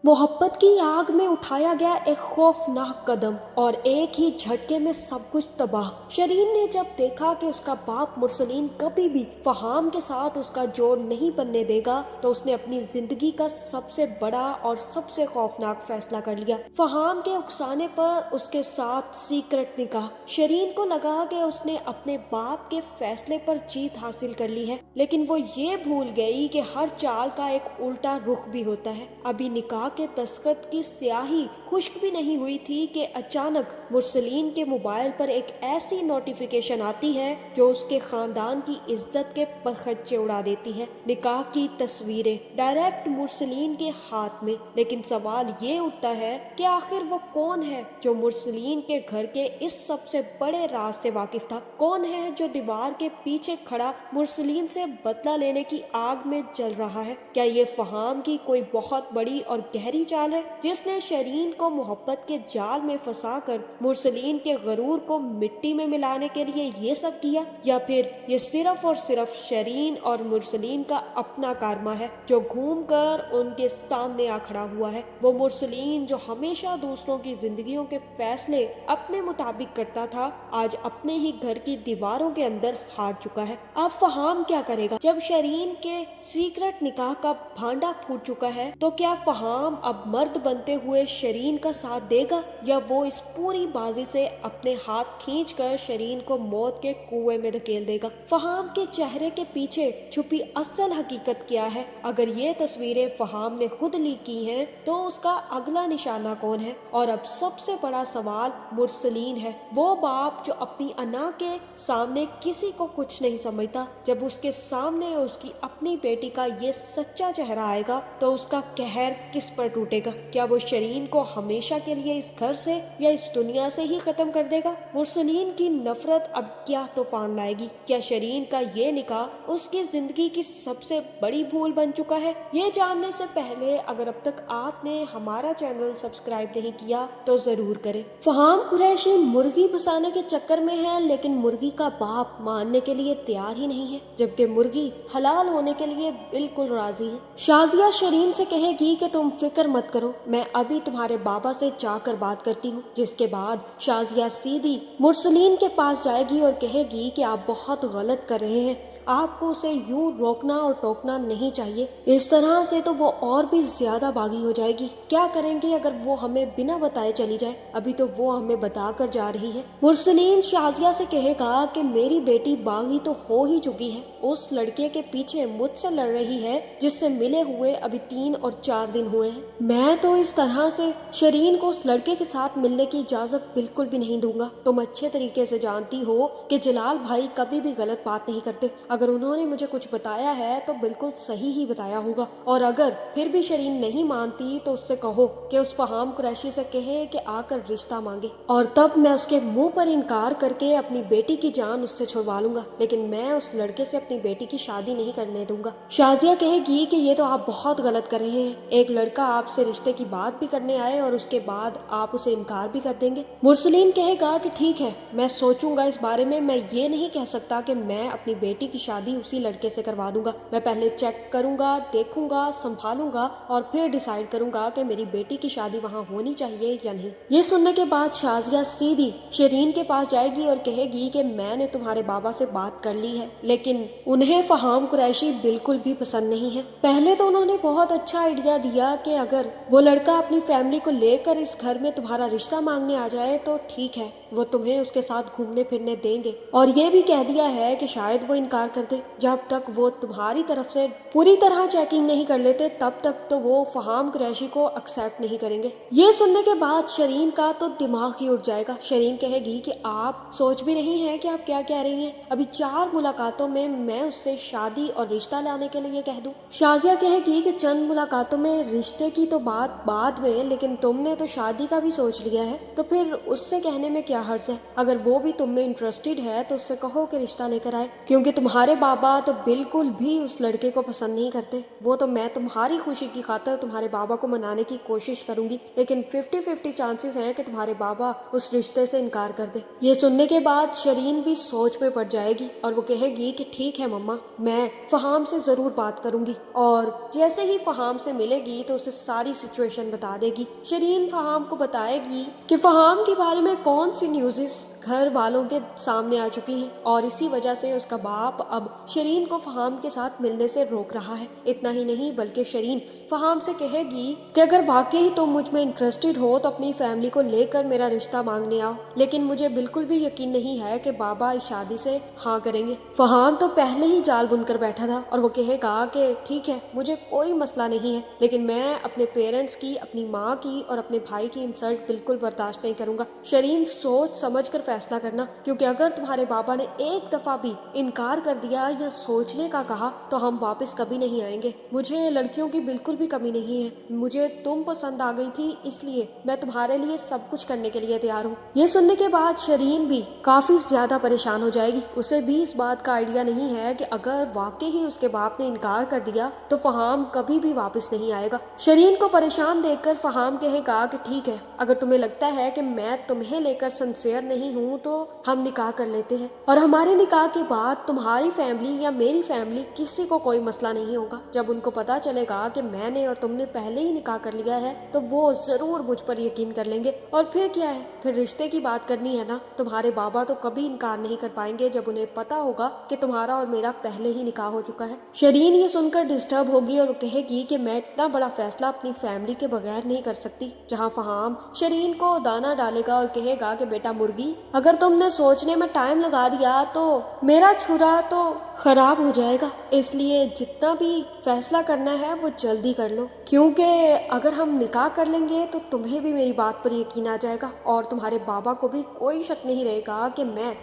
मोहब्बत की आग में उठाया गया एक खौफनाक कदम और एक ही झटके में सब कुछ तबाह। शरीन ने जब देखा कि उसका बाप मुरसलीन कभी भी फहाम के साथ उसका जोड़ नहीं बनने देगा, तो उसने अपनी जिंदगी का सबसे बड़ा और सबसे खौफनाक फैसला कर लिया। फहाम के उकसाने पर उसके साथ सीक्रेट निकाह। शरीन को लगा कि उसने अपने बाप के फैसले पर जीत हासिल कर ली है, लेकिन वो ये भूल गई कि हर चाल का एक उल्टा रुख भी होता है। अभी निकाह के दस्तखत की स्याही खुश्क भी नहीं हुई थी कि अचानक मुरसलीन के मोबाइल पर एक ऐसी नोटिफिकेशन आती है जो उसके खानदान की इज्जत के परखच्चे उड़ा देती है। निकाह की तस्वीरें डायरेक्ट मुरसलीन के हाथ में। लेकिन सवाल ये उठता है कि आखिर वो कौन है जो मुरसलीन के घर के इस सबसे बड़े राज से वाकिफ था? कौन है जो दीवार के पीछे खड़ा मुरसलीन से बदला लेने की आग में जल रहा है? क्या ये फहाम की कोई बहुत बड़ी और गहरी चाल है जिसने शरीन को मोहब्बत के जाल में फंसाकर मुरसलीन के गरूर को मिट्टी में मिलाने के लिए ये सब किया? या फिर ये सिर्फ और सिर्फ शरीन और मुरसलीन का अपना कारमा है जो घूमकर उनके सामने आ खड़ा हुआ है? वो मुरसलीन जो हमेशा दूसरों की जिंदगियों के फैसले अपने मुताबिक करता था, आज अपने ही घर की दीवारों के अंदर हार चुका है। अब फहाम क्या करेगा जब शरीन के सीक्रेट निकाह का भांडा फूट चुका है? तो क्या फहाम अब मर्द बनते हुए शरीन का साथ देगा, या वो इस पूरी बाजी से अपने हाथ खींचकर शरीन को मौत के कुएं में धकेल देगा? फहाम के चेहरे के पीछे छुपी असल हकीकत क्या है? अगर ये तस्वीरें फहाम ने खुद लीक की हैं, तो उसका अगला निशाना कौन है? और अब सबसे बड़ा सवाल मुरसलीन है, वो बाप जो अपनी अना के सामने किसी को कुछ नहीं समझता। जब उसके सामने उसकी अपनी बेटी का ये सच्चा चेहरा आएगा तो उसका कहर किस पर टूटेगा? क्या वो शरीन को हमेशा के लिए इस घर से या इस दुनिया से ही खत्म कर देगा? मुरसलीन की नफरत अब क्या तूफान लाएगी? क्या शरीन का ये निकाह उसकी जिंदगी की सबसे बड़ी भूल बन चुका है? ये जानने से पहले अगर अब तक आपने हमारा चैनल सब्सक्राइब नहीं किया तो जरूर करें। फहाम कुरैशी मुर्गी फंसाने के चक्कर में है, लेकिन मुर्गी का बाप मानने के लिए तैयार ही नहीं है, जबकि मुर्गी हलाल होने के लिए बिल्कुल राजी है। शाजिया शरीन से कहेगी कि तुम फिक्र मत करो, मैं अभी तुम्हारे बाबा से जाकर बात करती हूँ। जिसके बाद शाजिया सीधी मुरसलीन के पास जाएगी और कहेगी कि आप बहुत गलत कर रहे हैं, आपको उसे यूं रोकना और टोकना नहीं चाहिए। इस तरह से तो वो और भी ज्यादा बागी हो जाएगी। क्या करेंगे अगर वो हमें बिना बताए चली जाए? अभी तो वो हमें बताकर जा रही है। मुरसलीन शाजिया से कहेगा कि मेरी बेटी बागी तो हो ही चुकी है, उस लड़के के पीछे मुझसे लड़ रही है जिससे मिले हुए अभी 3 और 4 दिन हुए हैं। मैं तो इस तरह से शरीन को उस लड़के के साथ मिलने की इजाजत बिल्कुल भी नहीं दूंगा। तुम अच्छे तरीके से जानती हो कि जलाल भाई कभी भी गलत बात नहीं करते। अगर उन्होंने मुझे कुछ बताया है तो बिल्कुल सही ही बताया होगा, और अगर फिर भी शरीन नहीं मानती तो उससे कहो कि उस फहाम कुरैशी से कहे कि आकर रिश्ता मांगे, और तब मैं उसके मुंह पर इनकार करके अपनी बेटी की जान उससे छुड़वा लूंगा। लेकिन मैं उस लड़के से अपनी बेटी की शादी नहीं करने दूंगा। शाजिया कहेगी कि ये तो आप बहुत गलत कर रहे हैं, एक लड़का आपसे रिश्ते की बात भी करने आए और उसके बाद आप उसे इनकार भी कर देंगे। मुरसलीन कहेगा कि ठीक है, मैं सोचूंगा इस बारे में। मैं ये नहीं कह सकता कि मैं अपनी बेटी की शादी उसी लड़के से करवा दूंगा। मैं पहले चेक करूंगा, देखूंगा, संभालूंगा और फिर डिसाइड करूंगा कि मेरी बेटी की शादी वहाँ होनी चाहिए या नहीं। ये सुनने के बाद शाजिया सीधी शरीन के पास जाएगी और कहेगी कि मैंने तुम्हारे बाबा से बात कर ली है, लेकिन उन्हें फहाम कुरैशी बिल्कुल भी पसंद नहीं है। पहले तो उन्होंने बहुत अच्छा आइडिया दिया कि अगर वो लड़का अपनी फैमिली को लेकर इस घर में तुम्हारा रिश्ता मांगने आ जाए तो ठीक है, वो तुम्हें उसके साथ घूमने फिरने देंगे, और ये भी कह दिया है कि शायद वो इनकार कर दे। जब तक वो तुम्हारी तरफ से पूरी तरह चेकिंग नहीं कर लेते तब तक तो वो फहाम कुरैशी को एक्सेप्ट नहीं करेंगे। ये सुनने के बाद शरीन का तो दिमाग ही उठ जाएगा। शरीन कहेगी कि आप सोच भी नहीं है कि आप क्या कह रही हैं? अभी 4 मुलाकातों में मैं उससे शादी और रिश्ता लाने के लिए कह दूं? शाजिया कहेगी कि चंद मुलाकातों में रिश्ते की तो बात बाद में, लेकिन तुमने तो शादी का भी सोच लिया है, तो फिर उससे कहने में क्या शहर से। अगर वो भी तुम में इंटरेस्टेड है तो उससे कहो कि रिश्ता लेकर आए, क्योंकि तुम्हारे बाबा तो बिल्कुल भी उस लड़के को पसंद नहीं करते। वो तो मैं तुम्हारी खुशी की खातिर तुम्हारे बाबा को मनाने की कोशिश करूंगी, लेकिन 50-50 चांसेस हैं कि तुम्हारे बाबा उस रिश्ते से इनकार कर दे। ये सुनने के बाद शरीन भी सोच में पड़ जाएगी और वो कहेगी कि ठीक है मम्मा, मैं फहाम से जरूर बात करूंगी। और जैसे ही फहाम से मिलेगी तो उसे सारी सिचुएशन बता देगी। शरीन फहाम को बताएगी कि फहाम के बारे में कौन सी न्यूज़ेस घर वालों के सामने आ चुकी हैं और इसी वजह से उसका बाप अब शरीन को फहाम के साथ मिलने से रोक रहा है। इतना ही नहीं बल्कि शरीन फहाम से कहेगी कि अगर वाकई तुम मुझ में इंटरेस्टेड हो तो अपनी फैमिली को लेकर मेरा रिश्ता मांगने आओ, लेकिन मुझे बिल्कुल भी यकीन नहीं है कि बाबा इस शादी से हाँ करेंगे। फहाम तो पहले ही जाल बुनकर बैठा था और वो कहेगा कि ठीक है, मुझे कोई मसला नहीं है, लेकिन मैं अपने पेरेंट्स की, अपनी माँ की और अपने भाई की इंसल्ट बिल्कुल बर्दाश्त नहीं करूंगा। शरीन सोच समझ कर फैसला करना, क्योंकि अगर तुम्हारे बाबा ने एक दफा भी इनकार कर दिया या सोचने का कहा तो हम वापस कभी नहीं आएंगे। मुझे लड़कियों की बिल्कुल भी कमी नहीं है, मुझे तुम पसंद आ गई थी, इसलिए मैं तुम्हारे लिए सब कुछ करने के लिए तैयार हूँ। ये सुनने के बाद शरीन भी काफी ज्यादा परेशान हो जाएगी। उसे भी इस बात का आइडिया नहीं है कि अगर वाकई ही उसके बाप ने इनकार कर दिया तो फहाम कभी भी वापस नहीं आएगा। शरीन को परेशान देखकर फहाम कहेगा कि ठीक है, अगर तुम्हें लगता है कि मैं तुम्हें लेकर सिंसियर नहीं हूँ तो हम निकाह कर लेते हैं, और हमारे निकाह के बाद तुम्हारी फैमिली या मेरी फैमिली किसी को कोई मसला नहीं होगा। जब उनको पता चलेगा कि मैंने और तुमने पहले ही निकाह कर लिया है तो वो जरूर मुझ पर यकीन कर लेंगे। और फिर क्या है, फिर रिश्ते की बात करनी है ना। तुम्हारे बाबा तो कभी इनकार नहीं कर पाएंगे जब उन्हें पता होगा कि तुम्हारा और मेरा पहले ही निकाह हो चुका है। शरीन ये सुनकर डिस्टर्ब होगी और कहेगी कि मैं इतना बड़ा फैसला अपनी फैमिली के बगैर नहीं कर सकती। जहाँ फहाम शरीन को दाना डालेगा और कहेगा कि बेटा मुर्गी, अगर तुमने सोचने में टाइम लगा दिया तो मेरा छुरा तो खराब हो जाएगा, इसलिए जितना भी फैसला करना है वो जल्दी कर लो, क्योंकि अगर हम निकाह कर लेंगे तो तुम्हें भी मेरी बात पर यकीन आ जाएगा और तुम्हारे बाबा को भी कोई शक नहीं रहेगा कि मैं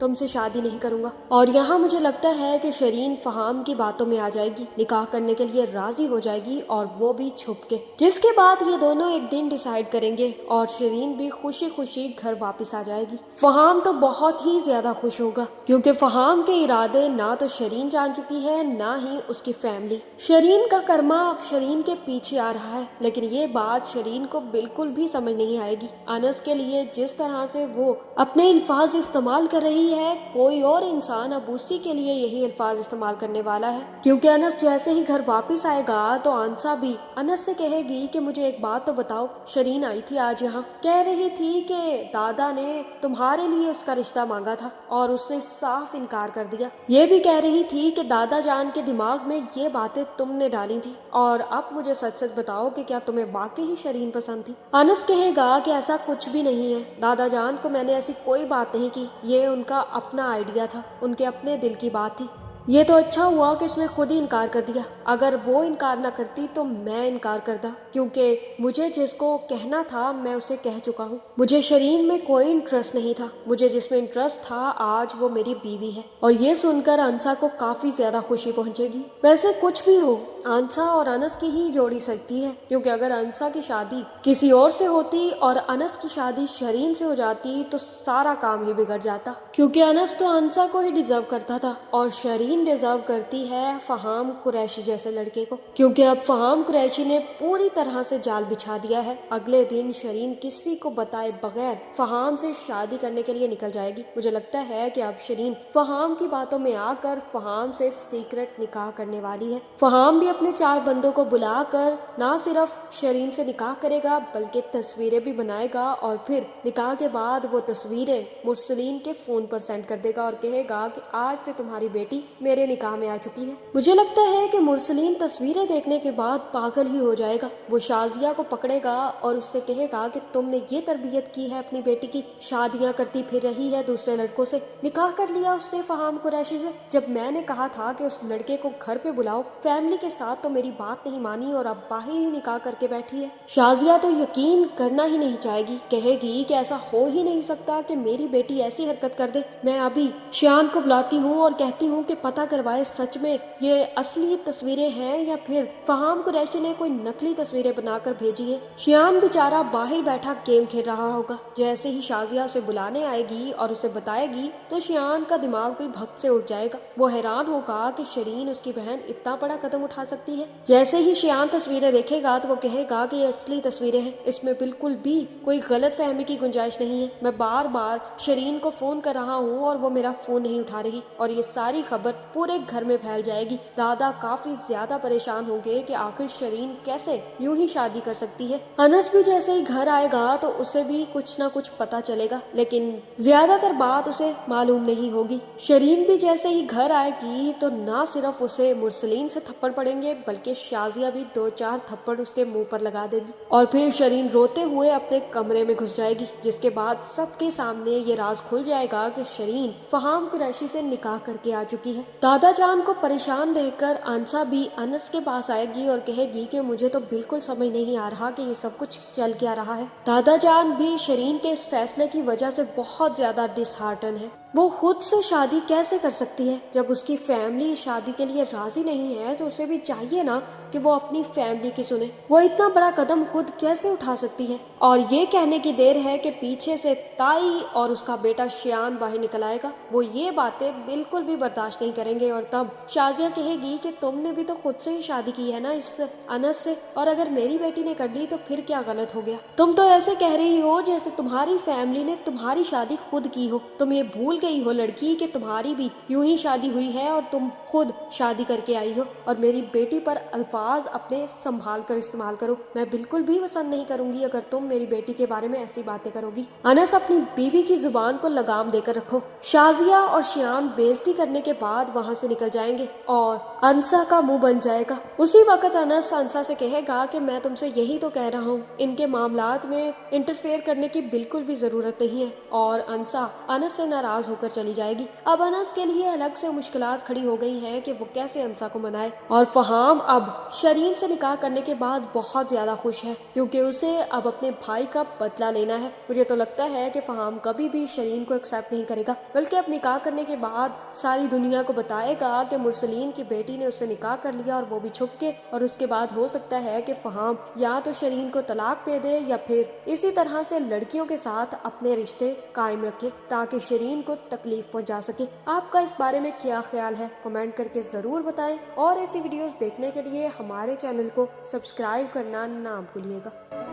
तुमसे शादी नहीं करूंगा। और यहाँ मुझे लगता है कि शरीन फहाम की बातों में आ जाएगी, निकाह करने के लिए राजी हो जाएगी और वो भी छुप के, जिसके बाद ये दोनों एक दिन डिसाइड करेंगे और शरीन भी खुशी खुशी घर वापस आ जाएगी। फहाम तो बहुत ही ज्यादा खुश होगा, क्योंकि फहाम के इरादे ना तो शरीन जान चुकी है ना ही उसकी फैमिली। शरीन का कर्मा अब शरीन के पीछे आ रहा है, लेकिन ये बात शरीन को बिल्कुल भी समझ नहीं आएगी। अनस के लिए जिस तरह से वो अपने अल्फाज इस्तेमाल कर रही है, कोई और इंसान अब उसी के लिए यही अल्फाज इस्तेमाल करने वाला है, क्योंकि अनस जैसे ही घर वापस आएगा तो आंसा भी अनस से कहेगी कि मुझे एक बात तो बताओ, शरीन आई थी आज यहाँ, कह रही थी कि दादा ने तुम्हारे लिए उसका रिश्ता मांगा था और उसने साफ इनकार कर दिया। ये भी कह रही थी कि दादा जान के दिमाग में ये बातें तुमने डाली थी, और अब मुझे सच सच बताओ कि क्या तुम्हें वाकई ही शरीन पसंद थी। अनस कहेगा कि ऐसा कुछ भी नहीं है, दादा जान को मैंने ऐसी कोई बात नहीं की, ये उनका अपना आइडिया था, उनके अपने दिल की बात थी। ये तो अच्छा हुआ कि उसने खुद ही इनकार कर दिया, अगर वो इनकार ना करती तो मैं इनकार करता, क्योंकि मुझे जिसको कहना था मैं उसे कह चुका हूँ। मुझे शरीन में कोई इंटरेस्ट नहीं था, मुझे जिसमें इंटरेस्ट था आज वो मेरी बीवी है। और ये सुनकर अंसा को काफी ज्यादा खुशी पहुंचेगी। वैसे कुछ भी हो, अंसा और अनस की ही जोड़ी सकती है, क्योंकि अगर अंसा की शादी किसी और से होती और अनस की शादी शरीन से हो जाती तो सारा काम ही बिगड़ जाता, क्योंकि अनस तो अंसा को ही डिजर्व करता था और शरीन डिजर्व करती है फहाम कुरैशी जैसे लड़के को, क्योंकि अब फहाम कुरैशी ने पूरी तरह से जाल बिछा दिया है। अगले दिन शरीन किसी को बताए बगैर फहाम से शादी करने के लिए निकल जाएगी। मुझे लगता है कि अब शरीन फहाम की बातों में आकर फहाम से सीक्रेट निकाह करने वाली है। फहाम भी अपने 4 बंदों को बुलाकर ना सिर्फ शरीन से निकाह करेगा बल्कि तस्वीरें भी बनाएगा और फिर निकाह के बाद वो तस्वीरें मुरसलीन के फोन पर सेंड कर देगा और कहेगा कि आज से तुम्हारी बेटी मेरे निकाह में आ चुकी है। मुझे लगता है कि मुरसलीन तस्वीरें देखने के बाद पागल ही हो जाएगा। वो शाजिया को पकड़ेगा और उससे कहेगा कि तुमने ये तरबियत की है अपनी बेटी की, शादियां करती फिर रही है दूसरे लड़कों से, निकाह कर लिया उसने फहाम कुरैशी से। जब मैंने कहा था कि उस लड़के को घर पे बुलाओ फैमिली के साथ तो मेरी बात नहीं मानी और अब बाहर ही निकाह करके बैठी है। शाजिया तो यकीन करना ही नहीं चाहेगी, कहेगी कि ऐसा हो ही नहीं सकता कि मेरी बेटी ऐसी हरकत कर दे। मैं अभी शान को बुलाती हूँ और कहती हूँ कि पता पता करवाए सच में ये असली तस्वीरें हैं या फिर फहाम कुरैशी ने कोई नकली तस्वीरें बनाकर भेजी हैं। शियान बेचारा बाहर बैठा गेम खेल रहा होगा। जैसे ही शाजिया उसे बुलाने आएगी और उसे बताएगी तो शियान का दिमाग भी भक्त से उठ जाएगा। वो हैरान होगा कि शरीन उसकी बहन इतना बड़ा कदम उठा सकती है। जैसे ही शियान तस्वीरें देखेगा तो वो कहेगा कि ये असली तस्वीरें हैं, इसमें बिल्कुल भी कोई गलत फहमी की गुंजाइश नहीं है। मैं बार बार शरीन को फोन कर रहा हूँ और वो मेरा फोन नहीं उठा रही और ये सारी खबर पूरे घर में फैल जाएगी। दादा काफी ज्यादा परेशान होंगे कि आखिर शरीन कैसे यूं ही शादी कर सकती है। अनस भी जैसे ही घर आएगा तो उसे भी कुछ ना कुछ पता चलेगा, लेकिन ज्यादातर बात उसे मालूम नहीं होगी। शरीन भी जैसे ही घर आएगी तो ना सिर्फ उसे मुरसलीन से थप्पड़ पड़ेंगे बल्कि शाजिया भी 2-4 थप्पड़ उसके मुंह पर लगा देगी और फिर शरीन रोते हुए अपने कमरे में घुस जाएगी, जिसके बाद सबके सामने ये राज खुल जाएगा कि शरीन फहाम कुरैशी से निकाह करके आ चुकी है। दादा जान को परेशान देखकर अंसा भी अनस के पास आएगी और कहेगी कि मुझे तो बिल्कुल समझ नहीं आ रहा कि ये सब कुछ चल क्या रहा है। दादा जान भी शरीन के इस फैसले की वजह से बहुत ज्यादा डिसहार्टन है। वो खुद से शादी कैसे कर सकती है? जब उसकी फैमिली शादी के लिए राजी नहीं है तो उसे भी चाहिए ना कि वो अपनी फैमिली की सुने। वो इतना बड़ा कदम खुद कैसे उठा सकती है? और ये कहने की देर है कि पीछे से ताई और उसका बेटा शियान बाहर निकल आएगा। वो ये बातें बिल्कुल भी बर्दाश्त नहीं करेंगे और तब शाजिया कहेगी कि तुमने भी तो खुद से ही शादी की है ना इस अनस से, और अगर मेरी बेटी ने कर दी तो फिर क्या गलत हो गया? तुम तो ऐसे कह रही हो जैसे तुम्हारी फैमिली ने तुम्हारी शादी खुद की हो। तुम ये भूल गई हो लड़की कि तुम्हारी भी यूं ही शादी हुई है और तुम खुद शादी करके आई हो। और मेरी बेटी पर अल्फाज अपने संभाल कर इस्तेमाल करो। मैं बिल्कुल भी पसंद नहीं करूंगी अगर तुम मेरी बेटी के बारे में ऐसी बातें करोगी। अनस अपनी बीवी की जुबान को लगाम देकर रखो। शाजिया और शियान बेइज्जती करने के बाद वहां से निकल जाएंगे और अंसा का मुंह बन जाएगा। उसी वक्त अनस अंसा से कहेगा कि मैं तुमसे यही तो कह रहा हूँ, इनके मामलात में इंटरफेयर करने की बिल्कुल भी जरूरत नहीं है। और अंसा अनस से नाराज होकर चली जाएगी। अब अनस के लिए अलग से मुश्किलात खड़ी हो गई हैं कि वो कैसे अंसा को मनाए। और फहाम अब शरीन से निकाह करने के बाद बहुत ज्यादा खुश है क्योंकि उसे अब अपने भाई का बदला लेना है। मुझे तो लगता है कि फहाम कभी भी शरीन को एक्सेप्ट नहीं करेगा, बल्कि अब निकाह करने के बाद सारी दुनिया को बताएगा कि मुरसलीन की बेटी ने उससे निकाह कर लिया और वो भी छुप के। और उसके बाद हो सकता है कि फहाम या तो शरीन को तलाक दे दे या फिर इसी तरह से लड़कियों के साथ अपने रिश्ते कायम रखे ताकि शरीन को तकलीफ पहुंचा सके। आपका इस बारे में क्या ख्याल है? कमेंट करके जरूर बताएं और ऐसी वीडियोस देखने के लिए हमारे चैनल को सब्सक्राइब करना ना भूलिएगा।